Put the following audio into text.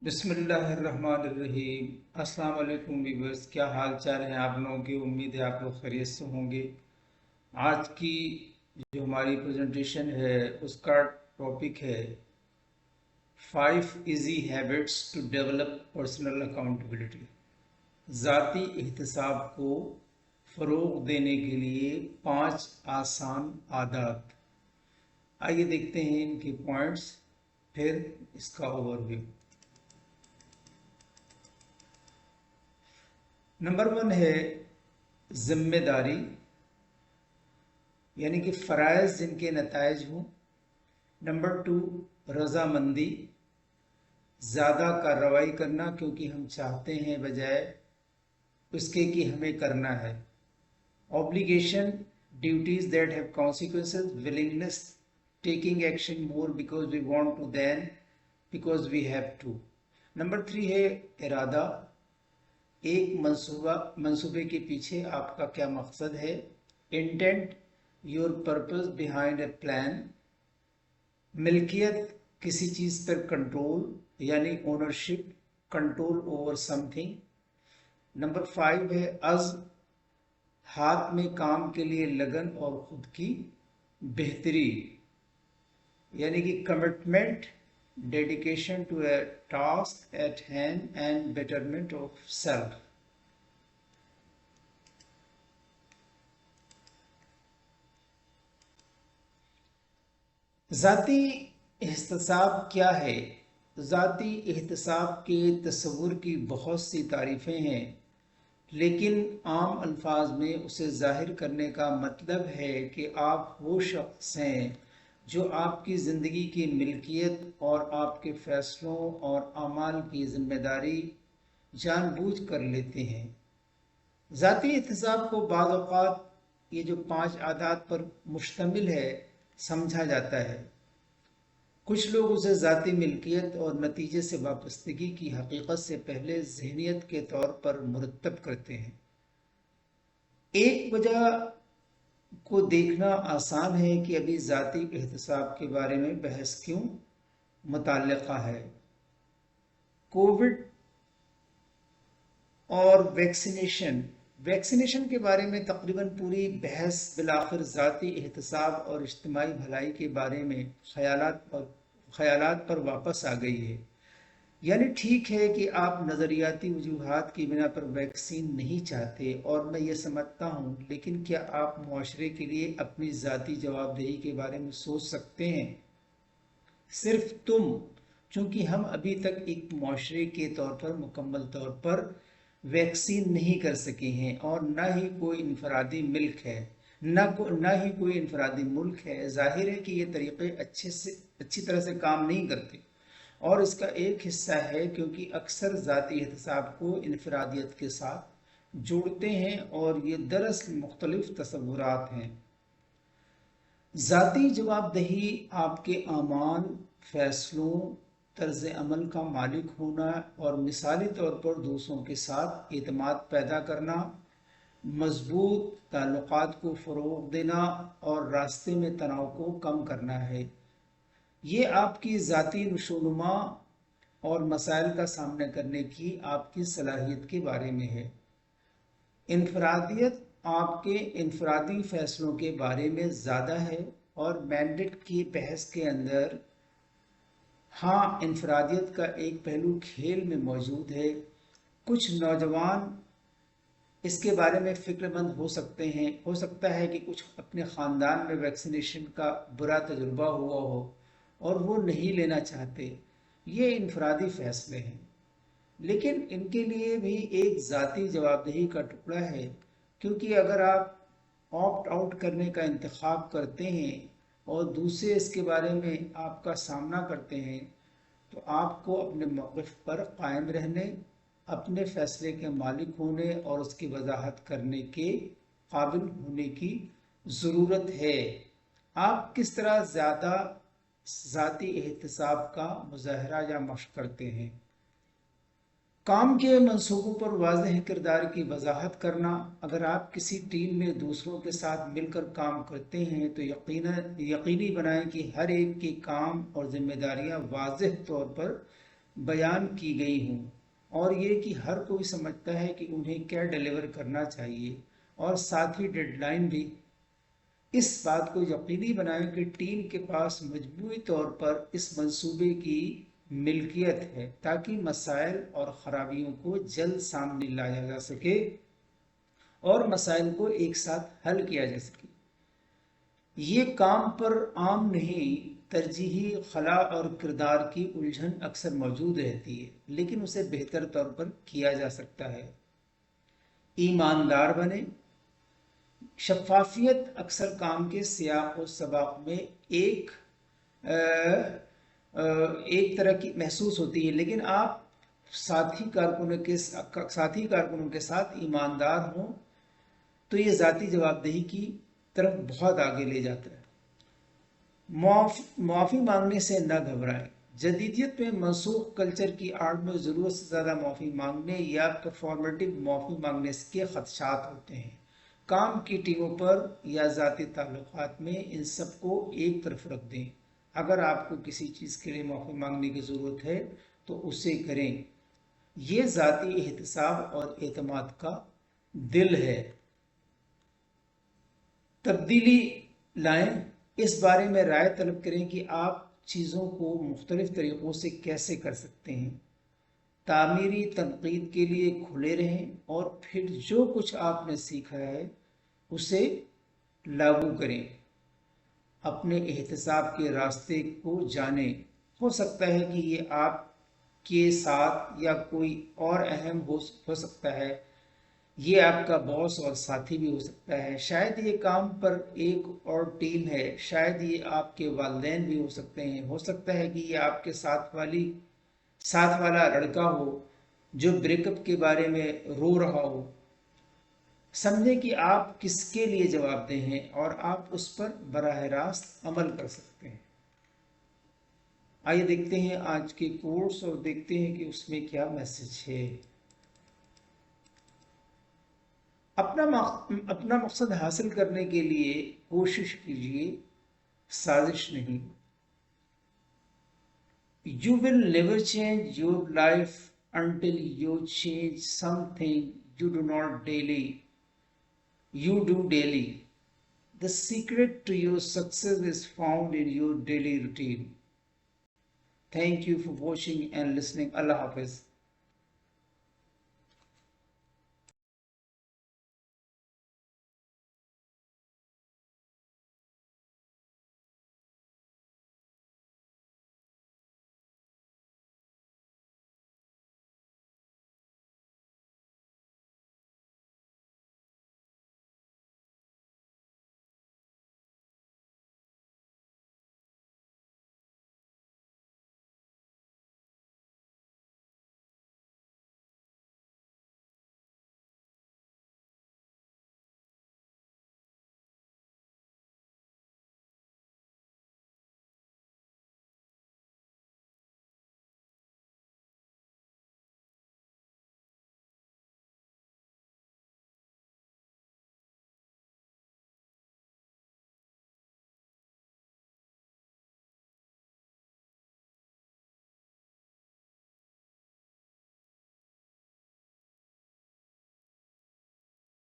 बिस्मिल्लाहिर्रहमानिर्रहीम। अस्सलाम वालेकुम व्यूअर्स, क्या हाल चाल है आप लोगों की। उम्मीद है आप लोग खैरियत से होंगे। आज की जो हमारी प्रेजेंटेशन है उसका टॉपिक है 5 easy habits to develop personal accountability. ज़ाती एहतसाब को फ़रोग़ देने के लिए 5 आसान आदत। आइए देखते हैं इनके पॉइंट्स, फिर इसका ओवरव्यू। नंबर 1 है जिम्मेदारी, यानी कि फ़राइज़ जिनके नताइज हों। नंबर 2 रज़ामंदी, ज़्यादा कार्रवाई करना क्योंकि हम चाहते हैं बजाय उसके कि हमें करना है। Obligation, duties that have consequences. Willingness, taking action more because we want to then because we have to. Number 3 है इरादा, एक मंसूबे के पीछे आपका क्या मकसद है। Intent, your purpose behind a plan. मिल्कियत, किसी चीज़ पर कंट्रोल यानी ownership, control over something. Number 5 है अज़, हाथ में काम के लिए लगन और खुद की बेहतरी, यानी कि commitment, dedication to a task at hand and betterment of self. ज़ाती एहतसाब क्या है। ज़ाती एहतसाब के तस्वुर की बहुत सी तारीफ़ें हैं, लेकिन आम अल्फाज में उसे ज़ाहिर करने का मतलब है कि आप वो शख्स हैं जो आपकी ज़िंदगी की मिल्कियत और आपके फ़ैसलों और अमाल की ज़िम्मेदारी जानबूझ कर लेते हैं। ज़ाती एहतसाब को बाज़ औक़ात ये जो 5 आदात पर मुश्तमिल है समझा जाता है। कुछ लोग उसे ज़ाती मिल्कियत और नतीजे से वाबस्तगी की हकीकत से पहले ज़हनियत के तौर पर मुरतब करते हैं। एक वजह को देखना आसान है कि अभी ज़ाती एहतसाब के बारे में बहस क्यों मुतल्लिक़ा है। कोविड और वैक्सीनेशन के बारे में तकरीबन पूरी बहस बिलाखिर ज़ाती एहतसाब और इज्तिमाई भलाई के बारे में ख़यालात पर वापस आ गई है। यानी ठीक है कि आप नज़रियाती वजूहात की बिना पर वैक्सीन नहीं चाहते और मैं ये समझता हूँ, लेकिन क्या आप मुआशरे के लिए अपनी ज़ाती जवाबदेही के बारे में सोच सकते हैं। सिर्फ तुम, चूंकि हम अभी तक एक मुआशरे के तौर पर मुकम्मल तौर पर वैक्सीन नहीं कर सके हैं और न ही कोई इनफरादी मिल्क है, न ही कोई इनफरादी मुल्क है। जाहिर है कि ये तरीक़े अच्छी तरह से काम नहीं करते और इसका एक हिस्सा है क्योंकि अक्सर ज़ाती एहतसाब को इनफरादियत के साथ जोड़ते हैं और ये दरअसल मुख्तलिफ तसव्वुरात हैं। ज़ाती जवाबदेही आपके आमाल, फ़ैसलों, तर्ज़ अमल का मालिक होना और मिसाली तौर पर दूसरों के साथ एतमाद पैदा करना, मज़बूत ताल्लुकात को फ़रोग़ देना और रास्ते में तनाव को कम करना है। ये आपकी ज़ाती नशोनुमा और मसाइल का सामना करने की आपकी सलाहियत के बारे में है। इनफरादियत आपके इनफरादी फ़ैसलों के बारे में ज़्यादा है और मैंडेट की बहस के अंदर हाँ, इनफरादियत का एक पहलू खेल में मौजूद है। कुछ नौजवान इसके बारे में फ़िक्रमंद हो सकता है कि कुछ अपने ख़ानदान में वैक्सीनेशन का बुरा तजुर्बा हुआ हो और वो नहीं लेना चाहते। ये इनफरादी फ़ैसले हैं, लेकिन इनके लिए भी एक ज़ाती जवाबदेही का टुकड़ा है, क्योंकि अगर आप ऑप्ट आउट करने का इंतखाब करते हैं और दूसरे इसके बारे में आपका सामना करते हैं, तो आपको अपने मौक़िफ़ पर कायम रहने, अपने फ़ैसले के मालिक होने और उसकी वजाहत करने के काबिल होने की ज़रूरत है। आप किस तरह ज़्यादा ज़ाती एहतसाब का मुज़ाहरा या मश्क करते हैं। काम के मंसूबों पर वाज़ेह किरदार की वजाहत करना। अगर आप किसी टीम में दूसरों के साथ मिलकर काम करते हैं तो यकीनी बनाएं कि हर एक के काम और जिम्मेदारियां वाज़ेह तौर पर बयान की गई हों, और ये कि हर कोई समझता है कि उन्हें क्या डिलीवर करना चाहिए, और साथ ही डेडलाइन भी। इस बात को यकीनी बनाएं कि टीम के पास मजमूई तौर पर इस मंसूबे की मिल्कियत है, ताकि मसाइल और खराबियों को जल्द सामने लाया जा सके और मसाइल को एक साथ हल किया जा सके। ये काम पर आम नहीं, तरजीही खला और किरदार की उलझन अक्सर मौजूद रहती है, लेकिन उसे बेहतर तौर पर किया जा सकता है। ईमानदार बने। शफाफियत अक्सर काम के सियाक व सबाक में एक तरह की महसूस होती है, लेकिन आप साथी कारकुनों के साथ ईमानदार हों तो ये ज़ाती जवाबदेही की तरफ बहुत आगे ले जाता है। मुआफ़ी मांगने से न घबराएं। जदीदियत में मनसूख कल्चर की आड़ में ज़रूरत से ज़्यादा मुआफ़ी मांगने या परफॉर्मेटिव मुआफ़ी मांगने के खदशात होते हैं। काम की टीमों पर या ज़ाती ताल्लुकात में इन सब को एक तरफ रख दें। अगर आपको किसी चीज़ के लिए मुआफ़ी मांगने की ज़रूरत है तो उसे करें। ये ज़ाती एहतसाब और एतमाद का दिल है। तब्दीली लाएं। इस बारे में राय तलब करें कि आप चीज़ों को मुख्तलिफ तरीक़ों से कैसे कर सकते हैं। तामीरी तनकीद के लिए खुले रहें और फिर जो कुछ आपने सीखा है उसे लागू करें। अपने एहतसाब के रास्ते को जानें। हो सकता है कि ये आपके साथ या कोई और अहम हो सकता है। ये आपका बॉस और साथी भी हो सकता है। शायद ये काम पर एक और टीम है। शायद ये आपके वालिदैन भी हो सकते हैं। हो सकता है कि ये आपके साथ वाला लड़का हो जो ब्रेकअप के बारे में रो रहा हो। समझें कि आप किसके लिए जवाबदेह हैं और आप उस पर बराह रास्त अमल कर सकते हैं। आइए देखते हैं आज के कोर्स और देखते हैं कि उसमें क्या मैसेज है। अपना मकसद हासिल करने के लिए कोशिश कीजिए, साजिश नहीं। You will never change your life until you change something you do daily. The secret to your success is found in your daily routine. Thank you for watching and listening. Allah Hafiz.